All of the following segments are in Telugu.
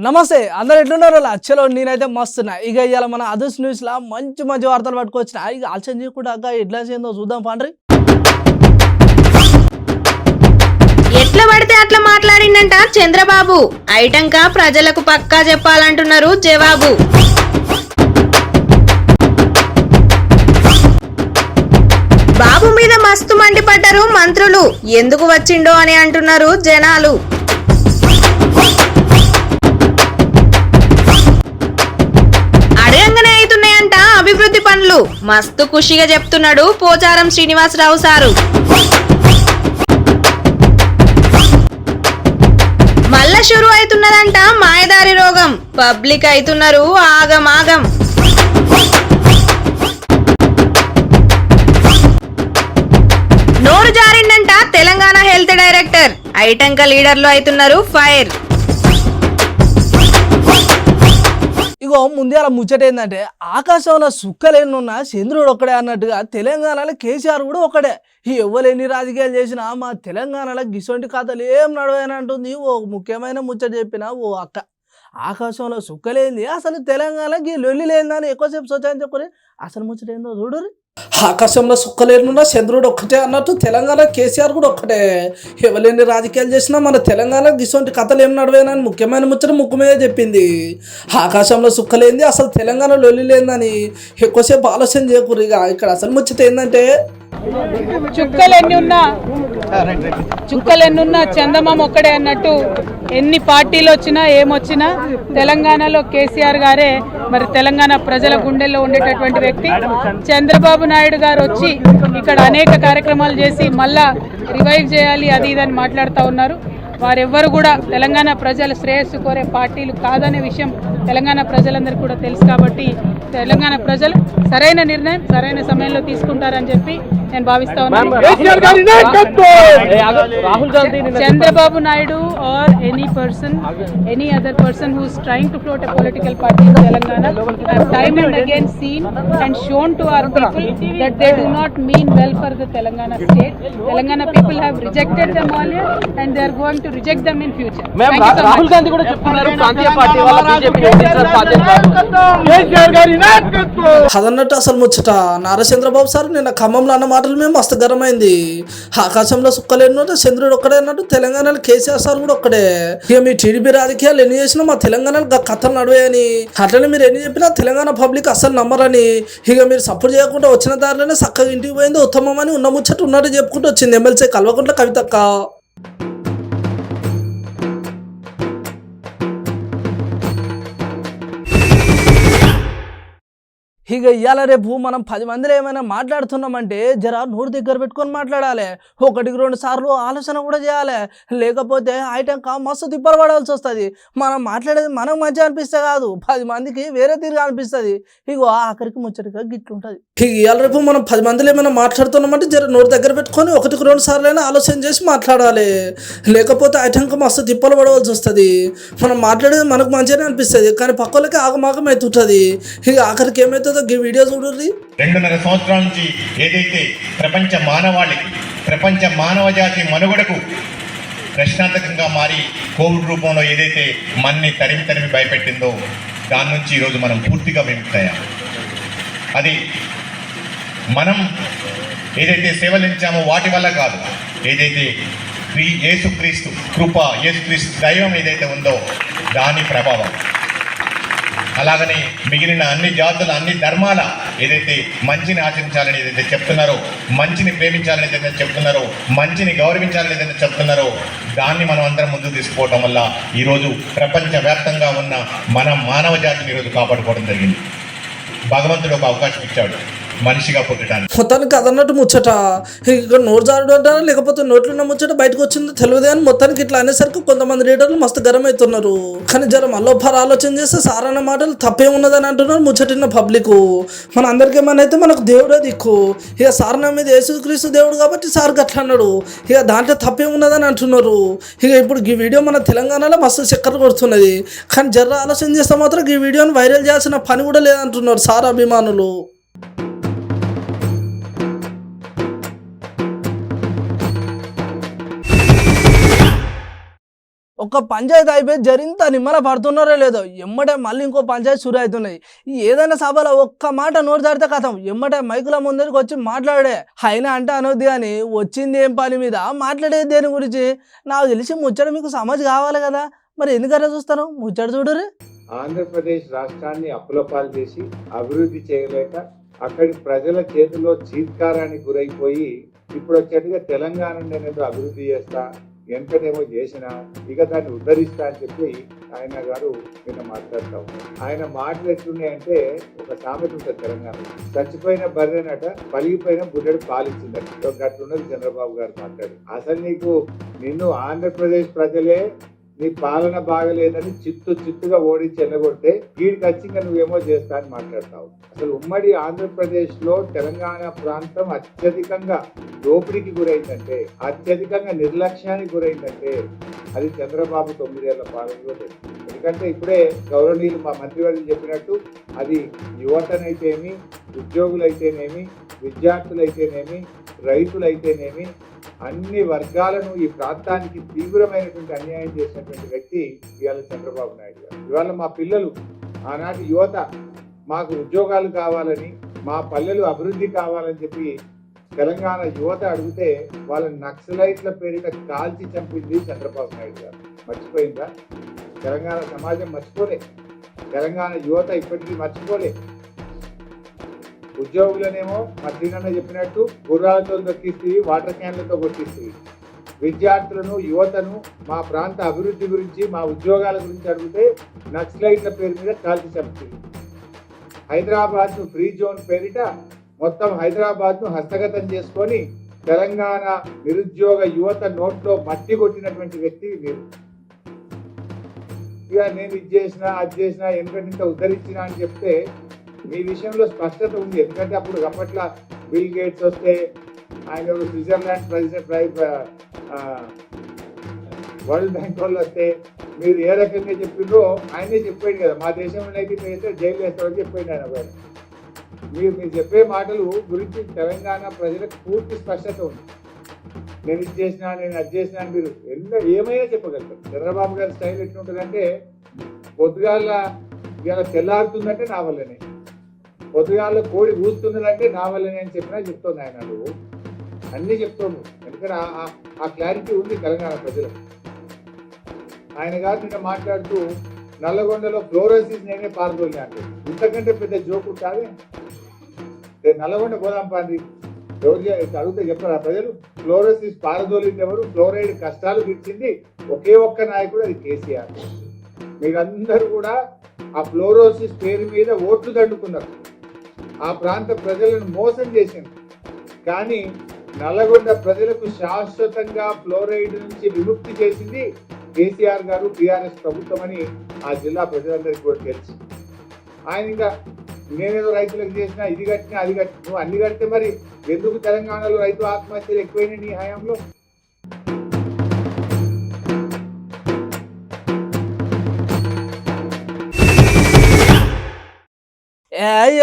నమస్తే అందరు ఎట్లున్నారు చలో నేనైతే మస్తున్నా ఇక ఇవాళ మన అదర్స్ న్యూస్ లా మంచి మంచి వార్తలు పట్టుకొచ్చిన ఇక ఆలోచన చేయకుండా ఎట్లా ఏందో చూద్దాం పాండ్రి. ఎట్లా పడితే అట్లా మాట్లాడిండంట చంద్రబాబు. ఐటంక ప్రజలకు పక్కా చెప్పాలంటున్నారు జవాబు. బాబు మీద మస్తు మండిపడ్డారు మంత్రులు. ఎందుకు వచ్చిండో అని అంటున్నారు జనాలు. అడగంగానే అవుతున్నాయంట అభివృద్ధి పనులు. మస్తు ఖుషిగా చెప్తున్నాడు పోచారం శ్రీనివాసరావు సారు. మళ్ళా షురు అవుతున్నదంట మాయదారి రోగం. పబ్లిక్ అవుతున్నారు ఆగమాగం. నోరు జారిందంట తెలంగాణ హెల్త్ డైరెక్టర్. ఐటంక లీడర్లు అవుతున్నారు ఫైర్. ఇగో ముందే అలా ముచ్చట ఏంటంటే ఆకాశంలో సుక్కలేనున్న చంద్రుడు ఒక్కడే అన్నట్టుగా తెలంగాణలో కేసీఆర్ కూడా ఒక్కడే. ఈ ఎవ్వలేని రాజకీయాలు చేసినా మా తెలంగాణలో గిసొంటి కథలు ఏం నడవని అంటుంది ఓ ముఖ్యమైన ముచ్చట చెప్పిన ఓ అక్క. ఆకాశంలో సుక్కలేంది అసలు తెలంగాణకి లొల్లి లేదని ఎక్కువసేపు సోచాలని చెప్పుకొని అసలు ముచ్చట ఏందో చూడరు. ఆకాశంలో సుక్కలేనున్నా చంద్రుడు ఒక్కటే అన్నట్టు తెలంగాణ కేసీఆర్ కూడా ఒక్కటే. ఎవలేని రాజకీయాలు చేసినా మన తెలంగాణ గిసొంటి కథలు ఏం నడవేనని ముఖ్యమైన ముచ్చట ముక్కు మీద చెప్పింది. ఆకాశంలో సుక్కలేంది అసలు తెలంగాణ లొల్లి లేదని ఎక్కువసేపు ఆలోచన చేయకూరు. ఇక ఇక్కడ అసలు ముచ్చట ఏంటంటే చుక్కలెన్నున్నా చందమామ ఒక్కడే అన్నట్టు ఎన్ని పార్టీలు వచ్చినా ఏమొచ్చినా తెలంగాణలో కేసీఆర్ గారే మరి తెలంగాణ ప్రజల గుండెల్లో ఉండేటటువంటి వ్యక్తి. చంద్రబాబు నాయుడు గారు వచ్చి ఇక్కడ అనేక కార్యక్రమాలు చేసి మళ్ళా రివైవ్ చేయాలి అది ఇదని మాట్లాడుతూ ఉన్నారు. వారెవ్వరు కూడా తెలంగాణ ప్రజల శ్రేయస్సు కోరే పార్టీలు కాదనే విషయం తెలంగాణ ప్రజలందరికీ కూడా తెలుసు. కాబట్టి తెలంగాణ ప్రజలు సరైన నిర్ణయం సరైన సమయంలో తీసుకుంటారని చెప్పి నేను భావిస్తా ఉన్నాను. Chandrababu Naidu are any other person who is trying to float a political party in Telangana have time and again seen and shown to our people that they do not mean well for the Telangana state. Telangana people have rejected them earlier and they are going to reject them in future. Thank you so much. Rahul Gandhi కూడా చెప్తున్నారు ప్రాంతీయ పార్టీ వాళ్ళ బీజేపీ అదన్నట్టు అసలు ముచ్చట నారా చంద్రబాబు సార్ నిన్న ఖమ్మంలో అన్న మాటలు మేము మస్తు గరమైంది. ఆకాశంలో సుక్కలేను చంద్రుడు ఒక్కడే అన్నట్టు తెలంగాణలో కేసీఆర్ సార్ కూడా ఒక్కడే. ఇక మీ టీడీపీ రాజకీయాలు ఎన్ని చేసినా మా తెలంగాణలో కథలు నడవేయని అట్లనే మీరు ఎన్ని చెప్పినా తెలంగాణ పబ్లిక్ అసలు నమ్మరని ఇక మీరు సపోర్ట్ చేయకుండా వచ్చిన దారిలోనే చక్కగా ఇంటికి పోయింది ఉత్తమం అని ఉన్న ముచ్చట ఉన్నట్టు చెప్పుకుంటూ వచ్చింది ఎమ్మెల్సీ కల్వకుంట్ల కవితక్క. ఇక ఇవాళ రేపు మనం 10 మందిలో ఏమైనా మాట్లాడుతున్నామంటే జర నోరు దగ్గర పెట్టుకొని మాట్లాడాలి. 1-2 సార్లు ఆలోచన కూడా చేయాలి. లేకపోతే ఐటంక మస్తు తిప్పలు పడాల్సి వస్తుంది. మనం మాట్లాడేది మనకు మంచిగా అనిపిస్తే కాదు 10 మందికి వేరే తీరుగా అనిపిస్తుంది. ఇగో ఆఖరికి ముచ్చటగా గిట్లుంటుంది. ఇక ఇవాళ రేపు మనం 10 మందిలో ఏమైనా మాట్లాడుతున్నామంటే జర నోరు దగ్గర పెట్టుకొని 1-2 సార్లు అయినా ఆలోచన చేసి మాట్లాడాలి. లేకపోతే ఐటంక మస్తు తిప్పలు పడవలసి వస్తుంది. మనం మాట్లాడేది మనకు మంచిగానే అనిపిస్తుంది కానీ పక్కలకి ఆగమాగం అవుతుంటుంది. ఇక ఆఖరికి ఏమవుతుందో ఈ వీడియో చూడండి. 2.5 సంవత్సరాల నుంచి ఏదైతే ప్రపంచ మానవ జాతి మనుగడకు ప్రశ్నార్థకంగా మారి కోవిడ్ రూపంలో ఏదైతే మన్ని తరిమి భయపెట్టిందో దాని నుంచి ఈరోజు మనం పూర్తిగా విముక్తయ్యాం. అది మనం ఏదైతే సేవలించామో వాటి వల్ల కాదు, ఏదైతే యేసుక్రీస్తు కృప యేసుక్రీస్తు దైవం ఏదైతే ఉందో దాని ప్రభావం. అలాగని మిగిలిన అన్ని జాతుల అన్ని ధర్మాల ఏదైతే మంచిని ఆచరించాలని ఏదైతే చెప్తున్నారో, మంచిని ప్రేమించాలని ఏదైతే చెప్తున్నారో, మంచిని గౌరవించాలని ఏదైతే చెప్తున్నారో దాన్ని మనం అందరం ముందుకు తీసుకుపోవటం వల్ల ఈరోజు ప్రపంచవ్యాప్తంగా ఉన్న మన మానవ జాతిని ఈరోజు కాపాడుకోవడం జరిగింది. భగవంతుడు ఒక అవకాశం ఇచ్చాడు మనిషిగా పుట్టడానికి. మొత్తానికి అదన్నట్టు ముచ్చట ఇక్కడ నోరు జారుడు అంటారా లేకపోతే నోట్లున్న ముచ్చట బయటకు వచ్చిందో తెలియదు అని మొత్తానికి ఇట్లా అనేసరికి కొంతమంది లీడర్లు మస్తు గరం అవుతున్నారు. కానీ జర మళ్ళొప్పరు ఆలోచన చేస్తే సార్ అన్న మాటలు తప్పేమున్నదని అంటున్నారు ముచ్చటిన్న పబ్లిక్. మన అందరికీ ఏమనైతే మనకు దేవుడే దిక్కు. ఇక సార్ నా మీద యేసుక్రీస్తు దేవుడు కాబట్టి సార్ గట్లా అన్నాడు. ఇక దాంట్లో తప్పేమున్నదని అంటున్నారు. ఇక ఇప్పుడు ఈ వీడియో మన తెలంగాణలో మస్తు చక్కర కొడుతున్నది. కానీ జర ఆలోచన చేస్తే మాత్రం ఈ వీడియోని వైరల్ చేయాల్సిన పని కూడా లేదంటున్నారు సార్ అభిమానులు. ఒక పంచాయతీ అయిపోయి జరింత నిమ్మల పడుతున్నారో లేదో ఎమ్మటే మళ్ళీ ఇంకో పంచాయతీ షురు అవుతున్నాయి. ఏదైనా సభలో ఒక్క మాట నోరు దాడితే కథం ఎమ్మటే మైకుల ముందరికి వచ్చి మాట్లాడే. అయినా అంటే అనొద్దు కానీ వచ్చింది ఏం పని మీద మాట్లాడేది దేని గురించి నాకు తెలిసి ముచ్చట మీకు సమాజ్ కావాలి కదా, మరి ఎందుకన్నా చూస్తాను ముచ్చట చూడరు. ఆంధ్రప్రదేశ్ రాష్ట్రాన్ని అప్పులపాలు చేసి అభివృద్ధి చేయలేక అక్కడి ప్రజల చేతిలో చీత్కారానికి గురైపోయి ఇప్పుడు వచ్చేట్టుగా తెలంగాణ నేనేదో అభివృద్ధి చేస్తా ఎంతనేమో చేసినా ఇక దాన్ని ఉద్ధరిస్తా అని చెప్పి ఆయన గారు నిన్న మాట్లాడుతూ ఉన్నారు. ఆయన మాటలు ఎట్లున్నాయంటే ఒక సామెత ఉంటుంది తెలంగాణ, చచ్చిపోయిన బర్రెనట పలిగిపోయిన బుడ్డడు పాలిచ్చిందట. గట్లున్నది చంద్రబాబు గారు మాట్లాడి. అసలు నిన్ను ఆంధ్రప్రదేశ్ ప్రజలే నీ పాలన బాగలేదని చిత్తుగా ఓడించి ఎల్లగొడితే వీడికి వచ్చి ఇంకా నువ్వేమో చేస్తా అని మాట్లాడతావు. అసలు ఉమ్మడి ఆంధ్రప్రదేశ్ లో తెలంగాణ ప్రాంతం అత్యధికంగా దోపిడీకి గురైందంటే, అత్యధికంగా నిర్లక్ష్యానికి గురైందంటే అది చంద్రబాబు 9 ఏళ్ల పాలనలో లేదు. ఎందుకంటే ఇప్పుడే గౌరవనీయులు మా మంత్రివర్యులు చెప్పినట్టు అది యువతనైతేనేమి, ఉద్యోగులైతేనేమి, విద్యార్థులైతేనేమి, రైతులైతేనేమి అన్ని వర్గాలను ఈ ప్రాంతానికి తీవ్రమైనటువంటి అన్యాయం చేసినటువంటి వ్యక్తి ఇవాళ చంద్రబాబు నాయుడు గారు. ఇవాళ మా పిల్లలు, ఆనాటి యువత మాకు ఉద్యోగాలు కావాలని, మా పల్లెలు అభివృద్ధి కావాలని చెప్పి తెలంగాణ యువత అడిగితే వాళ్ళ నక్సలైట్ల పేరిట కాల్చి చంపింది చంద్రబాబు నాయుడు గారు. మర్చిపోయిందా? తెలంగాణ సమాజం మర్చిపోలే, తెలంగాణ యువత ఇప్పటికీ మర్చిపోలే. ఉద్యోగులనేమో మా శ్రీనన్న చెప్పినట్టు గుర్రాలతో దొక్కిస్తుంది, వాటర్ క్యాన్లతో కొట్టిస్తుంది. విద్యార్థులను, యువతను మా ప్రాంత అభివృద్ధి గురించి, మా ఉద్యోగాల గురించి అడిగితే నక్సలైట్ల పేరు మీద కాల్చి చంపుతుంది. హైదరాబాద్ ను ఫ్రీ జోన్ పేరిట మొత్తం హైదరాబాద్ ను హస్తగతం చేసుకొని తెలంగాణ నిరుద్యోగ యువత నోట్లో మట్టి కొట్టినటువంటి వ్యక్తి మీరు. ఇక నేను ఇది చేసినా, అది చేసినా, ఎందుకంటే ఉద్ధరించినా అని చెప్తే మీ విషయంలో స్పష్టత ఉంది. ఎందుకంటే అప్పట్లో బిల్ గేట్స్ వస్తే, ఆయన స్విట్జర్లాండ్ ప్రెసిడెంట్, వరల్డ్ బ్యాంక్ వాళ్ళు వస్తే మీరు ఏ రకంగా చెప్పిండ్రో ఆయనే చెప్పాడు కదా. మా దేశంలో అయితే జైలు వేస్తామని చెప్పాడు ఆయన. మీరు చెప్పే మాటలు గురించి తెలంగాణ ప్రజలకు పూర్తి స్పష్టత ఉంది. నేను ఇది చేసినా, నేను అది చేసినా అని మీరు ఏమైనా చెప్పగలుగుతారు. చంద్రబాబు గారి స్టైల్ ఎట్లుంటుందంటే, పొద్దుగాల ఇలా తెల్లారుతుందంటే నా వల్లనే, పొద్దుగాల కోడి కూస్తున్నదంటే నా వల్లనే అని చెప్పినా చెప్తుంది ఆయన. నువ్వు అన్నీ చెప్తావు, ఎందుకంటే ఆ క్లారిటీ ఉంది తెలంగాణ ప్రజలకు. ఆయన గారు నిన్న మాట్లాడుతూ నల్లగొండలో ఫ్లోరోసిస్ నేనే పాల్గొని అంటే ఇంతకంటే పెద్ద జోకు కాదే. నల్లగొండ పోదాం పాండి, ఎవరు అడిగితే చెప్పారు ఆ ప్రజలు. ఫ్లోరోసిస్ పారదోలింది ఎవరు? ఫ్లోరైడ్ కష్టాలు తీర్చింది ఒకే ఒక్క నాయకుడు, అది కేసీఆర్. మీరందరూ కూడా ఆ ఫ్లోరోసిస్ పేరు మీద ఓట్లు దండుకున్నారు, ఆ ప్రాంత ప్రజలను మోసం చేసింది. కానీ నల్లగొండ ప్రజలకు శాశ్వతంగా ఫ్లోరైడ్ నుంచి విముక్తి చేసింది కేసీఆర్ గారు, టీఆర్ఎస్ ప్రభుత్వం అని ఆ జిల్లా ప్రజలందరికీ కూడా తెలుసు. ఆయన ఇంకా నేనేదో రైతులకు చేసినా, ఇది కట్టినా, అది కట్టినా, నువ్వు అన్ని కడితే మరి ఎందుకు తెలంగాణలో రైతు ఆత్మహత్యలు ఎక్కువైనా నీ హయాంలో?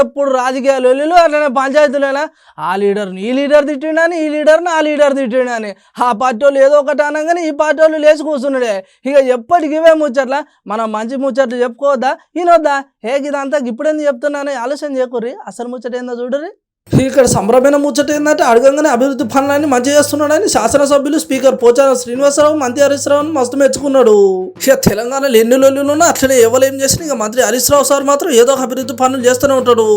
ఎప్పుడు రాజకీయాలు అట్లనే పంచాయతీలైనా ఆ లీడర్ని ఈ లీడర్ తిట్టిండని, ఈ లీడర్ని ఆ లీడర్ తిట్టిండని, ఆ పార్టీ వాళ్ళు ఏదో ఒకటి అనగానే ఈ పార్టీ వాళ్ళు లేచి కూర్చున్నాడే. ఇక ఎప్పటికి ఇవే ముచ్చట్ల, మనం మంచి ముచ్చట్లు చెప్పుకోవద్దా, ఈయనొద్దా, ఇదంతా ఇప్పుడేంది చెప్తున్నాను ఆలోచన చేయకూర్రి. అసలు ముచ్చట ఏందో చూడరి. ఇక్కడ సంబరమైన ముచ్చట ఏంటంటే అడగంగానే అభివృద్ధి పనులన్నీ మంచి చేస్తున్నాడని శాసనసభ్యులు స్పీకర్ పోచారం శ్రీనివాసరావు, మంత్రి హరీష్ రావుని మస్తు మెచ్చుకున్నాడు. ఇక తెలంగాణలో ఎన్ని లొల్లులున్నా అట్లనే ఎవరు ఏం చేసినా ఇక మంత్రి హరీష్ రావు సార్ మాత్రం ఏదో ఒక అభివృద్ధి పనులు చేస్తూనే ఉంటాడు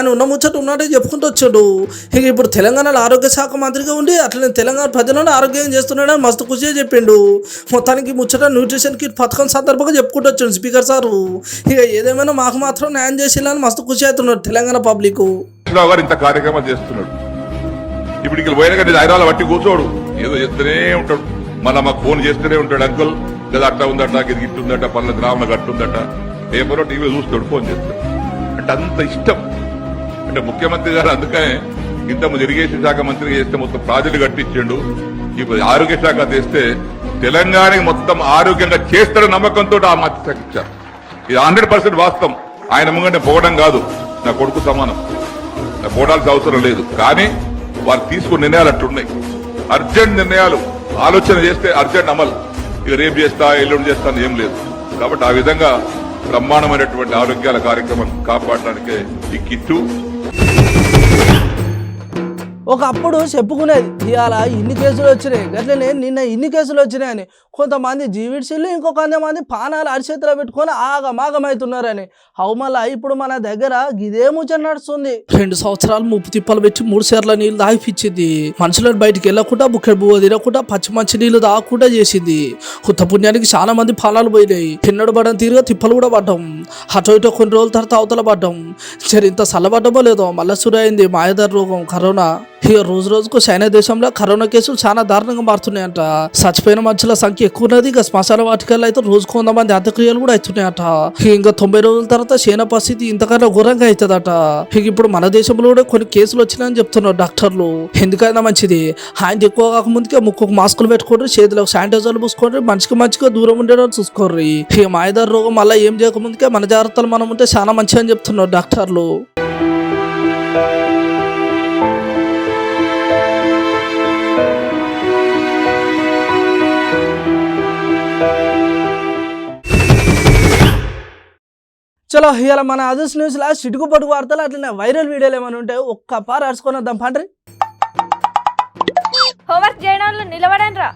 అని ఉన్న ముచ్చట ఉన్నట్టే చెప్పుకుంటూ వచ్చాడు. ఇక ఇప్పుడు తెలంగాణలో ఆరోగ్య శాఖ మంత్రిగా ఉండి అట్లనే తెలంగాణ ప్రజలను ఆరోగ్యం చేస్తున్నాడని మస్తు ఖుషిగా చెప్పిండు. మొత్తానికి ముచ్చట న్యూట్రిషన్ కిట్ పథకం సందర్భంగా చెప్పుకుంటూ వచ్చాడు స్పీకర్ సారు. ఇక ఏదేమైనా మాకు మాత్రం న్యాయం చేసేలా మస్తు ఖుషి అవుతున్నాడు తెలంగాణ పబ్లిక్. గారు ఇంత కార్యక్రమాలు చేస్తున్నాడు. ఇప్పుడు ఇక్కడ పోయిన కానీ హైదరాబాద్ బట్టి కూర్చోడు, ఏదో చేస్తూనే ఉంటాడు. మళ్ళీ మాకు ఫోన్ చేస్తూనే ఉంటాడు, అంకుల్ లేదా అట్లా ఉందట, ఇది గిట్టుందట, పనుల గ్రామంలో గట్టుందట, పేపర్లో టీవీలో చూస్తాడు, ఫోన్ చేస్తాడు. అంటే అంత ఇష్టం. అంటే ముఖ్యమంత్రి గారు అందుకనే ఇంతకుముందు ఇరిగేషన్ శాఖ మంత్రిగా చేస్తే మొత్తం ప్రాజెక్టులు కట్టించాడు. ఇప్పుడు ఆరోగ్య శాఖ తెస్తే తెలంగాణకి మొత్తం ఆరోగ్యంగా చేస్తాడని నమ్మకంతో ఆ మంత్రి శాఖ ఇచ్చారు. ఇది 100% వాస్తవం. ఆయన ముంగంటే పోవడం కాదు, నా కొడుకు సమానం, పోవడాల్సిన అవసరం లేదు. కానీ వారు తీసుకున్న నిర్ణయాలు అట్లున్నాయి. అర్జెంట్ నిర్ణయాలు ఆలోచన చేస్తే అర్జెంట్ అమలు. ఇక రేపు చేస్తా ఎల్లుండి చేస్తా అని ఏం లేదు. కాబట్టి ఆ విధంగా బ్రహ్మాండమైనటువంటి ఆరోగ్యాల కార్యక్రమం కాపాడడానికే ఈ కిట్టు. ఒకప్పుడు చెప్పుకునేది ఇవాళ ఇన్ని కేసులు వచ్చినాయి గట్లనే నిన్న ఇన్ని కేసులు వచ్చినాయని. కొంతమంది జీవిడ్సిల్లు ఇంకొంతమంది పానాలు అరిచేతిలో పెట్టుకొని ఆగమాగమవుతున్నారని. మళ్ళా ఇప్పుడు మన దగ్గర గిదే ముచ్చట నడుస్తుంది. 2 సంవత్సరాలు ముప్పు తిప్పలు పెట్టి 3 సేర్ల నీళ్ళు తాగిపించింది. మనుషులను బయటికి వెళ్ళకుండా బుక్కెడు బువ్వ తినకుండా మంచి నీళ్లు తాగకుండా చేసింది. కొత్త పుణ్యానికి చాలా మంది పానాలు పోయినాయి. తిన్నడు పడడం తీరుగా తిప్పలు కూడా పడ్డాం. అటో ఇటో కొన్ని రోజుల తర్వాత అవతల పడ్డాం. సరే ఇంత చల్లబడ్డమో లేదో మళ్ళా సురు అయింది మాయదార రోగం కరోనా. ఇక రోజు రోజుకు చైనా దేశంలో కరోనా కేసులు చాలా దారుణంగా మారుతున్నాయంట. చచ్చిపోయిన మనుషుల సంఖ్య ఎక్కువ ఉన్నది. ఇక శ్మశాన వాటికల్లో అయితే రోజు 100 మంది అంత్యక్రియలు కూడా అవుతున్నాయట. ఇంకా 90 రోజుల తర్వాత చైనా పరిస్థితి ఇంతకన్నా ఘోరంగా అవుతుందట. ఇక ఇప్పుడు మన దేశంలో కూడా కొన్ని కేసులు వచ్చినాయని చెప్తున్నారు డాక్టర్లు. ఎందుకైనా మంచిది ఆయన ఎక్కువ కాకముందుకే ముక్కుకు మాస్కులు పెట్టుకోండి, చేతిలో శానిటైజర్లు పూసుకోండి, మంచిగా దూరం ఉండేటట్టు చూసుకోర్రి. ఇక మాయదార రోగం మళ్ళీ ఏం చేయకముందుకే మన జాగ్రత్తలు మనం ఉంటే చాలా మంచిగా అని చెప్తున్నారు డాక్టర్లు. చలో ఇవాళ మన అదర్స్ న్యూస్లో చిటుకు పట్టుకు వార్తలు అట్లనే వైరల్ వీడియోలు ఏమైనా ఉంటే ఒక్క పారు అరుచుకొని వద్దాం పండ్రి. హోంవర్క్ చేయడంలో నిలబడండిరా.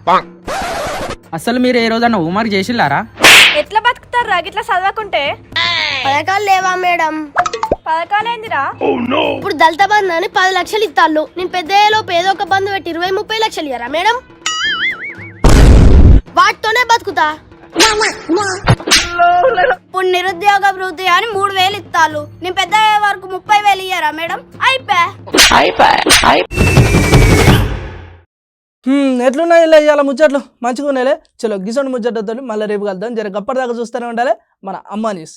అసలు మీరు ఏ రోజన్నా హోంవర్క్ చేసిల్లారా? ఎట్లా బతుకుతారా గిట్లా చదవకుంటే? పథకాలు లేవా మేడం? పథకాలేందిరా? ఇప్పుడు దళిత బంధు అని 10 లక్షలు ఇస్తాళ్ళు. నేను పెద్దలోపు ఏదో ఒక బంధు పెట్టి 20-30 లక్షలు ఇయ్యరా మేడం? వాటితోనే బతుకుతా. ఇప్పుడు నిరుద్యోగ వృత్తి అని 3,000 ఇస్తాళ్ళు. నేను పెద్ద వరకు 30,000 ఇయ్యరా మేడం? ఎట్లున్నాయి ఇలా ఇవాళ ముచ్చట్లు మంచిగా ఉన్నాయిలే. చలో గిసండి ముచ్చట్లతో మళ్ళీ రేపు కలుద్దాం. జర గప్పటిదాకా చూస్తూనే ఉండాలి మన అమ్మా న్యూస్.